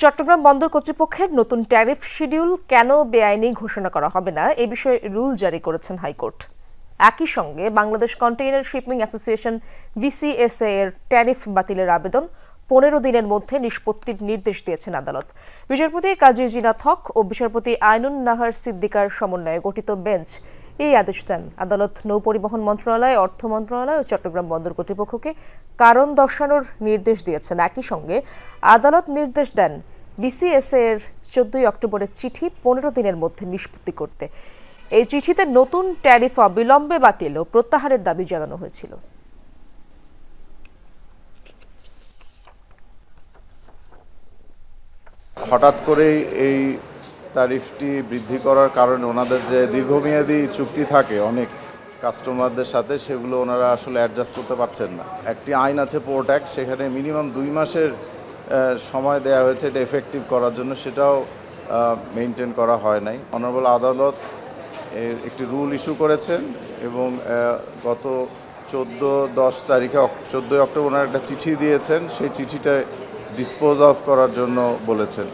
চট্টগ্রাম বন্দর কর্তৃপক্ষের নতুন ট্যারিফ শিডিউল কেন বেআইনি ঘোষণা করা হবে না এ বিষয়ে রুল জারি করেছেন হাইকোর্ট। একই সঙ্গে বাংলাদেশ কন্টেইনার শিপিং অ্যাসোসিয়েশন বিসিএসএ এর ট্যারিফ বাতিলের আবেদন 15 দিনের মধ্যে নিষ্পত্তির নির্দেশ দিয়েছেন আদালত। বিচারপতি কাজী জিনাত হক ও বিচারপতি আইনুন নাহার সিদ্দিকার সমন্বয়ে গঠিত বেঞ্চ এই আদেশ দেন। আদালত নৌপরিবহন মন্ত্রণালয়, অর্থ মন্ত্রণালয় ও চট্টগ্রাম বন্দর কর্তৃপক্ষকে কারণ দর্শানোর নির্দেশ দিয়েছেন। একই সঙ্গে আদালত নির্দেশ দেন বিসিএসএ এর 14 অক্টোবরের চিঠি 15 দিনের মধ্যে নিষ্পত্তি করতে। এই চিঠিতে নতুন ট্যারিফ অবিলম্বে বাতিল ও প্রত্যাহারের দাবি জানানো হয়েছিল। হঠাৎ করেই এই ট্যারিফটি বৃদ্ধি করার কারণে ওনাদের যে দীর্ঘমেয়াদী চুক্তি থাকে অনেক কাস্টমারদের সাথে, সেগুলো ওনারা আসলে অ্যাডজাস্ট করতে পারছেন না। একটি আইন আছে পোর্ট অ্যাক্ট, সেখানে মিনিমাম 2 মাসের সময় দেওয়া হয়েছে এটা এফেক্টিভ করার জন্য, সেটাও মেনটেন করা হয় নাই। অনারেবল আদালত এর একটি রুল ইস্যু করেছেন এবং গত 14 তারিখে 14 অক্টোবর ওনারা একটা চিঠি দিয়েছেন, সেই চিঠিটা ডিসপোজ অফ করার জন্য বলেছেন।